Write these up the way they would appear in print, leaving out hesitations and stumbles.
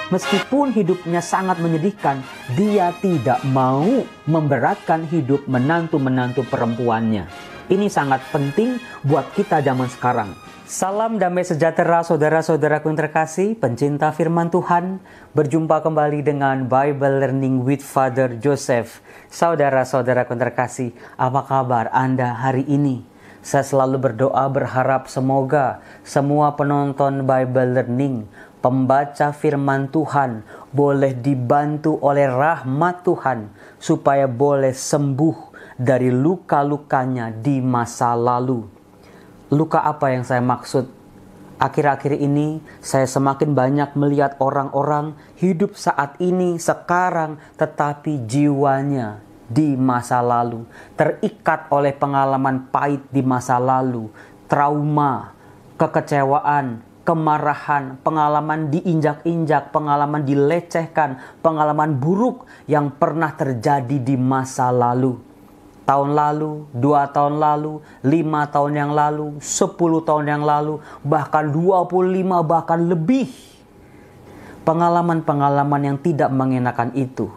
Meskipun hidupnya sangat menyedihkan, dia tidak mau memberatkan hidup menantu-menantu perempuannya. Ini sangat penting buat kita zaman sekarang. Salam damai sejahtera saudara-saudaraku yang terkasih, pencinta firman Tuhan. Berjumpa kembali dengan Bible Learning with Father Joseph. Saudara-saudaraku yang terkasih, apa kabar Anda hari ini? Saya selalu berdoa berharap semoga semua penonton Bible Learning, pembaca firman Tuhan, boleh dibantu oleh rahmat Tuhan supaya boleh sembuh dari luka-lukanya di masa lalu. Luka apa yang saya maksud? Akhir-akhir ini saya semakin banyak melihat orang-orang hidup saat ini, sekarang, tetapi jiwanya di masa lalu terikat oleh pengalaman pahit di masa lalu, trauma, kekecewaan, kemarahan, pengalaman diinjak-injak, pengalaman dilecehkan, pengalaman buruk yang pernah terjadi di masa lalu. Tahun lalu, 2 tahun lalu, 5 tahun yang lalu, 10 tahun yang lalu, bahkan 25, bahkan lebih. Pengalaman-pengalaman yang tidak mengenakan itu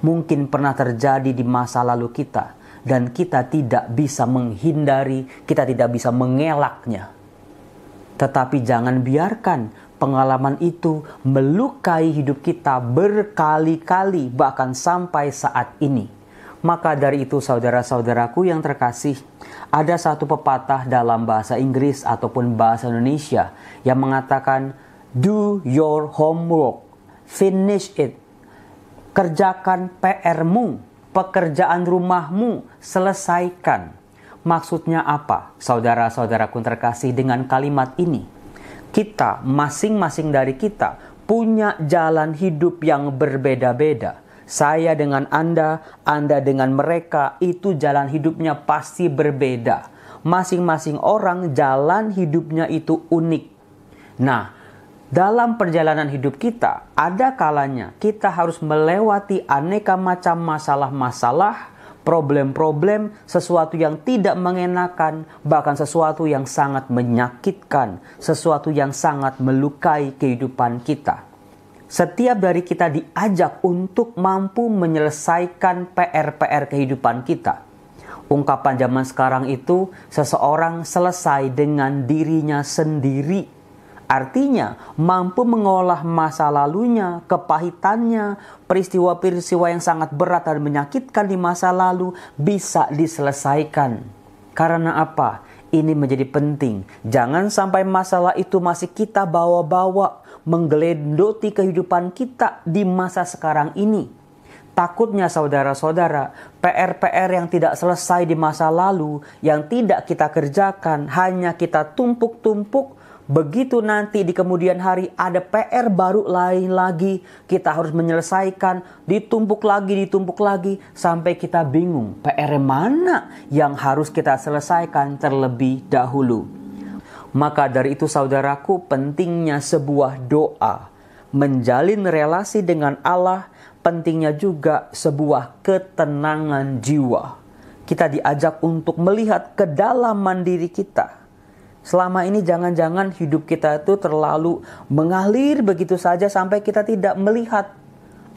mungkin pernah terjadi di masa lalu kita, dan kita tidak bisa menghindari, kita tidak bisa mengelaknya. Tetapi jangan biarkan pengalaman itu melukai hidup kita berkali-kali, bahkan sampai saat ini. Maka dari itu saudara-saudaraku yang terkasih, ada satu pepatah dalam bahasa Inggris ataupun bahasa Indonesia yang mengatakan, do your homework, finish it. Kerjakan PR-mu, pekerjaan rumahmu, selesaikan. Maksudnya apa? Saudara-saudaraku yang terkasih, dengan kalimat ini, kita, masing-masing dari kita, punya jalan hidup yang berbeda-beda. Saya dengan Anda dengan mereka, itu jalan hidupnya pasti berbeda. Masing-masing orang jalan hidupnya itu unik. Nah, dalam perjalanan hidup kita, ada kalanya kita harus melewati aneka macam masalah-masalah, problem-problem, sesuatu yang tidak mengenakan, bahkan sesuatu yang sangat menyakitkan, sesuatu yang sangat melukai kehidupan kita. Setiap dari kita diajak untuk mampu menyelesaikan PR-PR kehidupan kita. Ungkapan zaman sekarang itu, seseorang selesai dengan dirinya sendiri. Artinya, mampu mengolah masa lalunya, kepahitannya, peristiwa-peristiwa yang sangat berat dan menyakitkan di masa lalu bisa diselesaikan. Karena apa? Ini menjadi penting. Jangan sampai masalah itu masih kita bawa-bawa, menggelendoti kehidupan kita di masa sekarang ini. Takutnya saudara-saudara, PR-PR yang tidak selesai di masa lalu, yang tidak kita kerjakan, hanya kita tumpuk-tumpuk. Begitu nanti di kemudian hari ada PR baru lain lagi, kita harus menyelesaikan, ditumpuk lagi, sampai kita bingung PR mana yang harus kita selesaikan terlebih dahulu. Maka dari itu saudaraku, pentingnya sebuah doa, menjalin relasi dengan Allah, pentingnya juga sebuah ketenangan jiwa. Kita diajak untuk melihat kedalaman diri kita. Selama ini jangan-jangan hidup kita itu terlalu mengalir begitu saja sampai kita tidak melihat.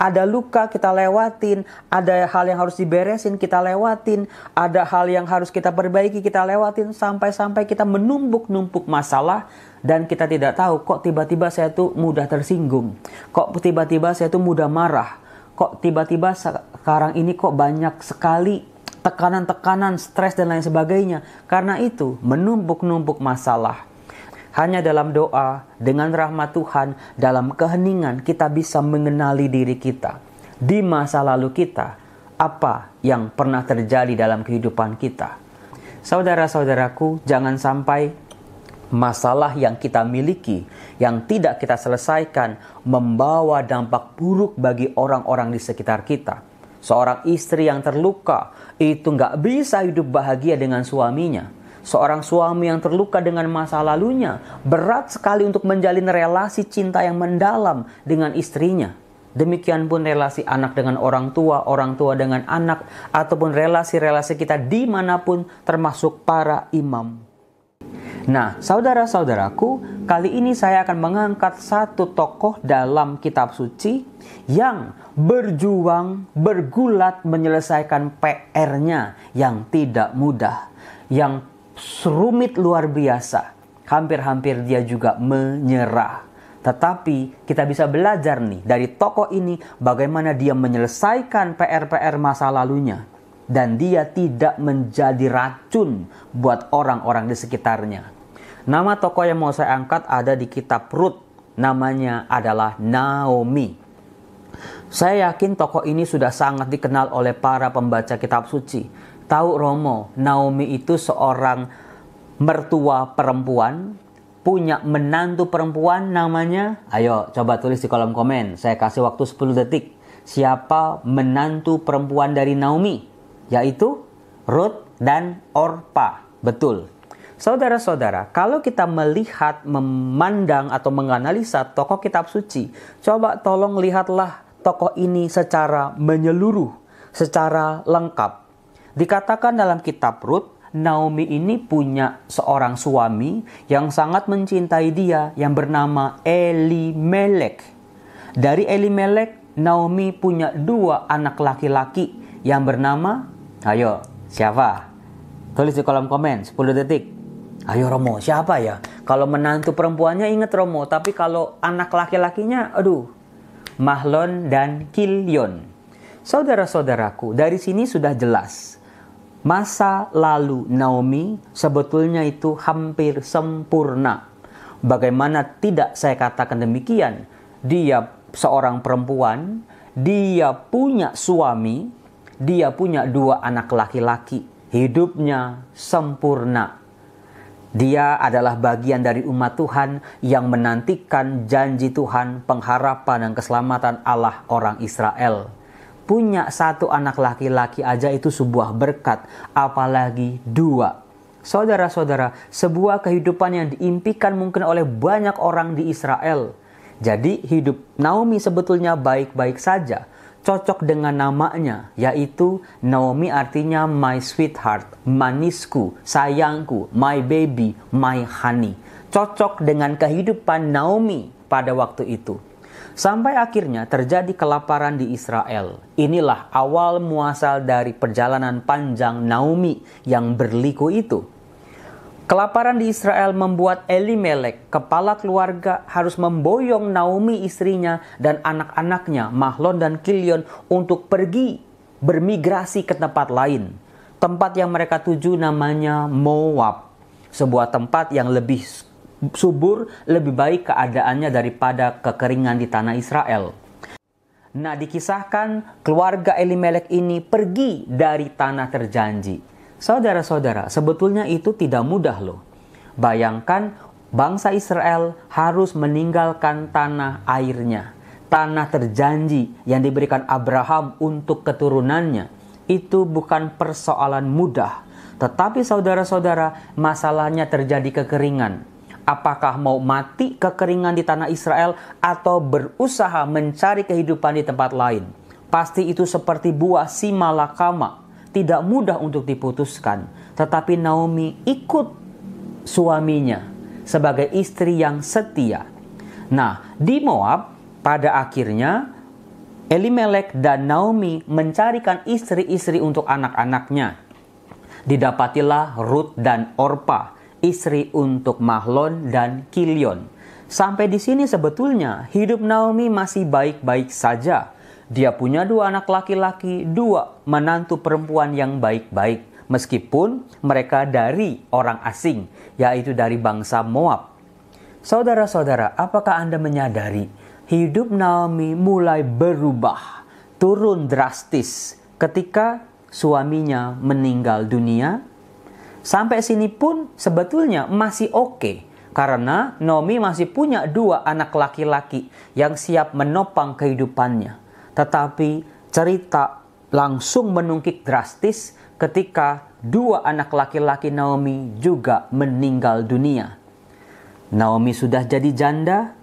Ada luka kita lewatin, ada hal yang harus diberesin kita lewatin, ada hal yang harus kita perbaiki kita lewatin, sampai-sampai kita menumpuk-numpuk masalah dan kita tidak tahu kok tiba-tiba saya tuh mudah tersinggung, kok tiba-tiba saya tuh mudah marah, kok tiba-tiba sekarang ini kok banyak sekali tekanan-tekanan, stres dan lain sebagainya. Karena itu menumpuk-numpuk masalah. Hanya dalam doa, dengan rahmat Tuhan, dalam keheningan kita bisa mengenali diri kita. Di masa lalu kita, apa yang pernah terjadi dalam kehidupan kita. Saudara-saudaraku, jangan sampai masalah yang kita miliki, yang tidak kita selesaikan, membawa dampak buruk bagi orang-orang di sekitar kita. Seorang istri yang terluka, itu nggak bisa hidup bahagia dengan suaminya. Seorang suami yang terluka dengan masa lalunya, berat sekali untuk menjalin relasi cinta yang mendalam dengan istrinya. Demikian pun relasi anak dengan orang tua dengan anak, ataupun relasi-relasi kita dimanapun termasuk para imam. Nah, saudara-saudaraku, kali ini saya akan mengangkat satu tokoh dalam kitab suci yang berjuang, bergulat menyelesaikan PR-nya yang tidak mudah, yang rumit luar biasa. Hampir-hampir dia juga menyerah. Tetapi kita bisa belajar nih dari tokoh ini bagaimana dia menyelesaikan PR-PR masa lalunya. Dan dia tidak menjadi racun buat orang-orang di sekitarnya. Nama tokoh yang mau saya angkat ada di kitab Rut. Namanya adalah Naomi. Saya yakin tokoh ini sudah sangat dikenal oleh para pembaca kitab suci. Tahu Romo, Naomi itu seorang mertua perempuan, punya menantu perempuan namanya. Ayo coba tulis di kolom komen. Saya kasih waktu 10 detik. Siapa menantu perempuan dari Naomi? Yaitu Rut dan Orpa. Betul. Saudara-saudara, kalau kita melihat, memandang atau menganalisa tokoh kitab suci, coba tolong lihatlah tokoh ini secara menyeluruh, secara lengkap. Dikatakan dalam kitab Rut, Naomi ini punya seorang suami yang sangat mencintai dia yang bernama Elimelek. Dari Elimelek, Naomi punya 2 anak laki-laki yang bernama, ayo, siapa? Tulis di kolom komen, 10 detik. Ayo Romo, siapa ya? Kalau menantu perempuannya inget Romo, tapi kalau anak laki-lakinya, aduh, Mahlon dan Kilion. Saudara-saudaraku, dari sini sudah jelas. Masa lalu Naomi sebetulnya itu hampir sempurna. Bagaimana tidak saya katakan demikian? Dia seorang perempuan, dia punya suami, dia punya 2 anak laki-laki. Hidupnya sempurna. Dia adalah bagian dari umat Tuhan yang menantikan janji Tuhan, pengharapan dan keselamatan Allah orang Israel. Punya 1 anak laki-laki aja itu sebuah berkat, apalagi 2. Saudara-saudara, sebuah kehidupan yang diimpikan mungkin oleh banyak orang di Israel. Jadi hidup Naomi sebetulnya baik-baik saja. Cocok dengan namanya, yaitu Naomi artinya my sweetheart, manisku, sayangku, my baby, my honey. Cocok dengan kehidupan Naomi pada waktu itu. Sampai akhirnya terjadi kelaparan di Israel. Inilah awal muasal dari perjalanan panjang Naomi yang berliku itu. Kelaparan di Israel membuat Elimelek, kepala keluarga, harus memboyong Naomi istrinya dan anak-anaknya, Mahlon dan Kilion, untuk pergi bermigrasi ke tempat lain. Tempat yang mereka tuju namanya Moab. Sebuah tempat yang lebih subur, lebih baik keadaannya daripada kekeringan di tanah Israel. Nah, dikisahkan keluarga Elimelek ini pergi dari tanah terjanji. Saudara-saudara, sebetulnya itu tidak mudah loh. Bayangkan bangsa Israel harus meninggalkan tanah airnya. Tanah terjanji yang diberikan Abraham untuk keturunannya. Itu bukan persoalan mudah. Tetapi saudara-saudara, masalahnya terjadi kekeringan. Apakah mau mati kekeringan di tanah Israel atau berusaha mencari kehidupan di tempat lain? Pasti itu seperti buah si malakama. Tidak mudah untuk diputuskan. Tetapi Naomi ikut suaminya sebagai istri yang setia. Nah, di Moab pada akhirnya Elimelek dan Naomi mencarikan istri-istri untuk anak-anaknya. Didapatilah Rut dan Orpa, istri untuk Mahlon dan Kilion. Sampai di sini sebetulnya hidup Naomi masih baik-baik saja. Dia punya 2 anak laki-laki, 2 menantu perempuan yang baik-baik. Meskipun mereka dari orang asing, yaitu dari bangsa Moab. Saudara-saudara, apakah Anda menyadari hidup Naomi mulai berubah, turun drastis ketika suaminya meninggal dunia? Sampai sini pun sebetulnya masih oke. Karena Naomi masih punya 2 anak laki-laki yang siap menopang kehidupannya. Tetapi cerita langsung menungkik drastis ketika 2 anak laki-laki Naomi juga meninggal dunia. Naomi sudah jadi janda.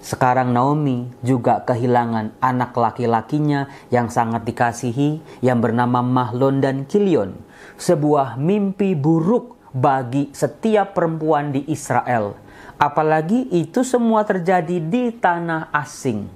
Sekarang Naomi juga kehilangan anak laki-lakinya yang sangat dikasihi yang bernama Mahlon dan Kilion. Sebuah mimpi buruk bagi setiap perempuan di Israel. Apalagi itu semua terjadi di tanah asing.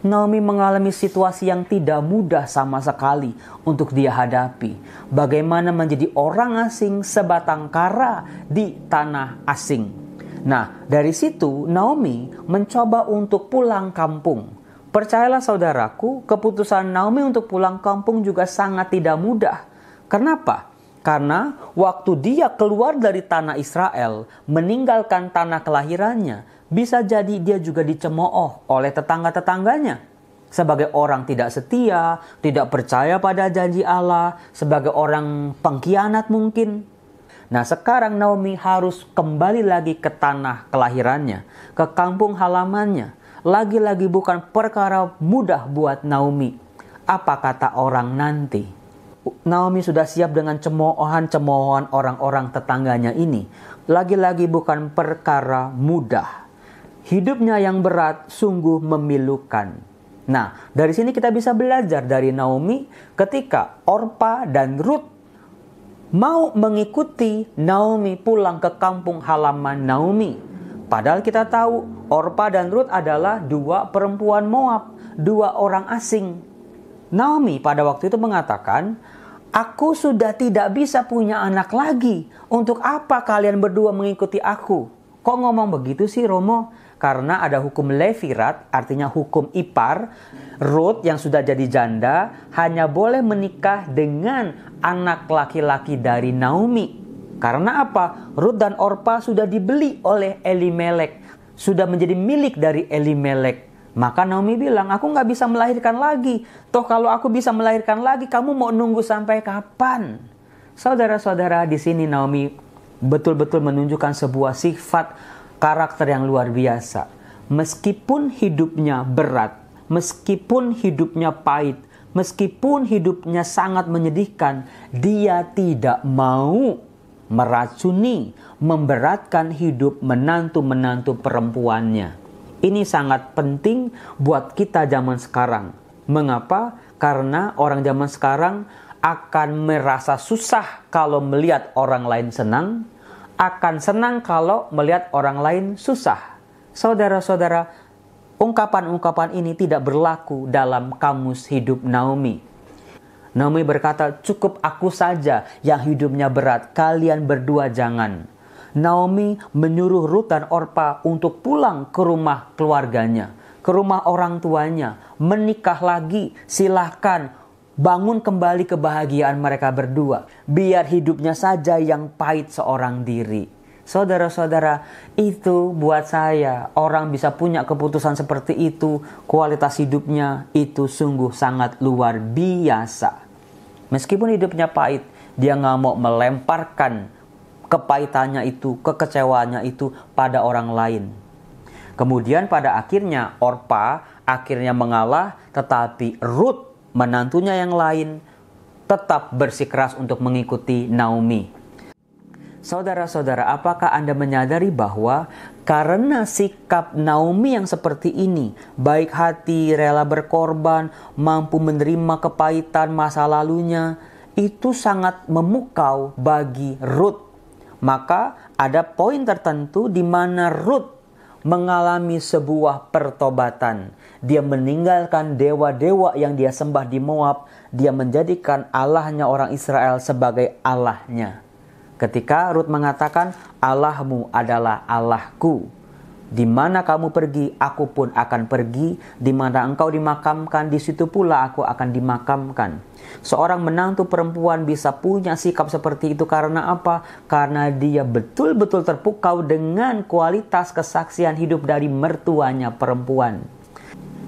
Naomi mengalami situasi yang tidak mudah sama sekali untuk dia hadapi. Bagaimana menjadi orang asing sebatang kara di tanah asing. Nah, dari situ Naomi mencoba untuk pulang kampung. Percayalah saudaraku, keputusan Naomi untuk pulang kampung juga sangat tidak mudah. Kenapa? Karena waktu dia keluar dari tanah Israel, meninggalkan tanah kelahirannya, bisa jadi dia juga dicemooh oleh tetangga-tetangganya. Sebagai orang tidak setia, tidak percaya pada janji Allah, sebagai orang pengkhianat mungkin. Nah, sekarang Naomi harus kembali lagi ke tanah kelahirannya, ke kampung halamannya. Lagi-lagi bukan perkara mudah buat Naomi. Apa kata orang nanti? Naomi sudah siap dengan cemoohan-cemoohan orang-orang tetangganya ini. Lagi-lagi bukan perkara mudah. Hidupnya yang berat sungguh memilukan. Nah, dari sini kita bisa belajar dari Naomi ketika Orpa dan Rut mau mengikuti Naomi pulang ke kampung halaman Naomi. Padahal kita tahu Orpa dan Rut adalah dua perempuan Moab, dua orang asing. Naomi pada waktu itu mengatakan, "Aku sudah tidak bisa punya anak lagi. Untuk apa kalian berdua mengikuti aku?" Kok ngomong begitu sih Romo? Karena ada hukum Levirat, artinya hukum ipar. Rut yang sudah jadi janda hanya boleh menikah dengan anak laki-laki dari Naomi. Karena apa? Rut dan Orpa sudah dibeli oleh Elimelek. Sudah menjadi milik dari Elimelek. Maka Naomi bilang, aku gak bisa melahirkan lagi. Toh kalau aku bisa melahirkan lagi, kamu mau nunggu sampai kapan? Saudara-saudara, di sini Naomi betul-betul menunjukkan sebuah sifat karakter yang luar biasa. Meskipun hidupnya berat, meskipun hidupnya pahit, meskipun hidupnya sangat menyedihkan, dia tidak mau meracuni, memberatkan hidup menantu-menantu perempuannya. Ini sangat penting buat kita zaman sekarang. Mengapa? Karena orang zaman sekarang akan merasa susah kalau melihat orang lain senang, akan senang kalau melihat orang lain susah. Saudara-saudara, ungkapan-ungkapan ini tidak berlaku dalam kamus hidup Naomi. Naomi berkata, cukup aku saja yang hidupnya berat, kalian berdua jangan. Naomi menyuruh Rut dan Orpa untuk pulang ke rumah keluarganya, ke rumah orang tuanya, menikah lagi, silahkan bangun kembali kebahagiaan mereka berdua. Biar hidupnya saja yang pahit seorang diri. Saudara-saudara, itu buat saya, orang bisa punya keputusan seperti itu, kualitas hidupnya itu sungguh sangat luar biasa. Meskipun hidupnya pahit, dia gak mau melemparkan kepahitannya itu, kekecewaannya itu pada orang lain. Kemudian pada akhirnya Orpa akhirnya mengalah, tetapi Rut, menantunya yang lain, tetap bersikeras untuk mengikuti Naomi. Saudara-saudara, apakah Anda menyadari bahwa karena sikap Naomi yang seperti ini, baik hati, rela berkorban, mampu menerima kepahitan masa lalunya, itu sangat memukau bagi Rut. Maka ada poin tertentu di mana Rut mengalami sebuah pertobatan. Dia meninggalkan dewa-dewa yang dia sembah di Moab. Dia menjadikan Allahnya orang Israel sebagai Allahnya. Ketika Rut mengatakan, Allahmu adalah Allahku. Di mana kamu pergi, aku pun akan pergi. Di mana engkau dimakamkan, di situ pula aku akan dimakamkan. Seorang menantu perempuan bisa punya sikap seperti itu karena apa? Karena dia betul-betul terpukau dengan kualitas kesaksian hidup dari mertuanya perempuan.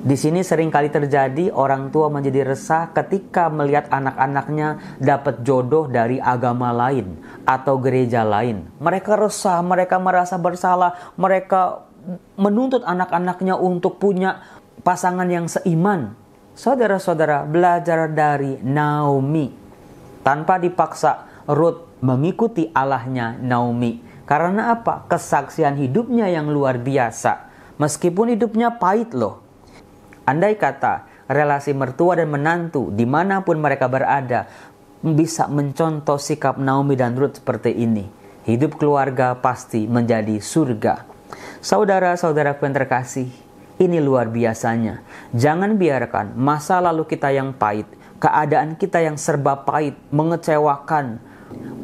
Di sini sering kali terjadi orang tua menjadi resah ketika melihat anak-anaknya dapat jodoh dari agama lain atau gereja lain. Mereka resah, mereka merasa bersalah, mereka menuntut anak-anaknya untuk punya pasangan yang seiman. Saudara-saudara, belajar dari Naomi. Tanpa dipaksa, Rut mengikuti Allahnya Naomi. Karena apa? Kesaksian hidupnya yang luar biasa. Meskipun hidupnya pahit loh. Andai kata relasi mertua dan menantu dimanapun mereka berada bisa mencontoh sikap Naomi dan Rut seperti ini. hidup keluarga pasti menjadi surga. Saudara-saudaraku yang terkasih, ini luar biasanya. Jangan biarkan masa lalu kita yang pahit, keadaan kita yang serba pahit, mengecewakan,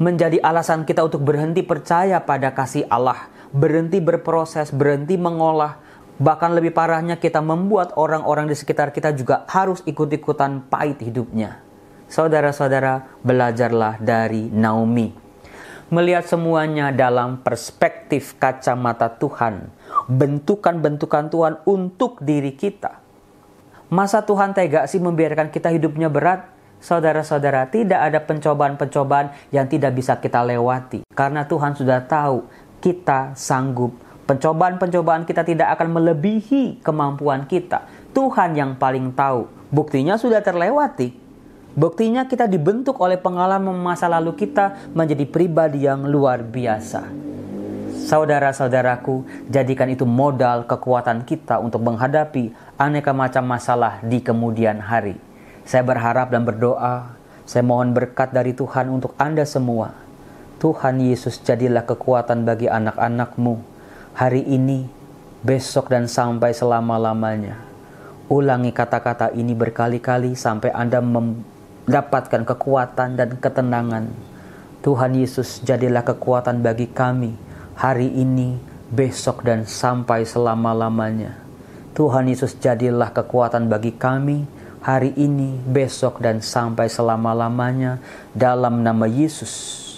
menjadi alasan kita untuk berhenti percaya pada kasih Allah, berhenti berproses, berhenti mengolah. Bahkan lebih parahnya, kita membuat orang-orang di sekitar kita juga harus ikut-ikutan pahit hidupnya. Saudara-saudara, belajarlah dari Naomi. Melihat semuanya dalam perspektif kacamata Tuhan, bentukan-bentukan Tuhan untuk diri kita. Masa Tuhan tega sih membiarkan kita hidupnya berat? Saudara-saudara, tidak ada pencobaan-pencobaan yang tidak bisa kita lewati. Karena Tuhan sudah tahu kita sanggup. Pencobaan-pencobaan kita tidak akan melebihi kemampuan kita. Tuhan yang paling tahu. Buktinya sudah terlewati. Buktinya kita dibentuk oleh pengalaman masa lalu kita menjadi pribadi yang luar biasa. Saudara-saudaraku, jadikan itu modal kekuatan kita untuk menghadapi aneka macam masalah di kemudian hari. Saya berharap dan berdoa, saya mohon berkat dari Tuhan untuk Anda semua. Tuhan Yesus jadilah kekuatan bagi anak-anak-Mu hari ini, besok dan sampai selama-lamanya. Ulangi kata-kata ini berkali-kali sampai Anda mendapatkan kekuatan dan ketenangan. Tuhan Yesus jadilah kekuatan bagi kami hari ini, besok dan sampai selama-lamanya. Tuhan Yesus jadilah kekuatan bagi kami hari ini, besok dan sampai selama-lamanya. Dalam nama Yesus,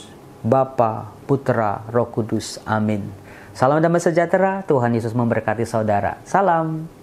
Bapa, Putra, Roh Kudus. Amin. Salam damai sejahtera. Tuhan Yesus memberkati saudara. Salam.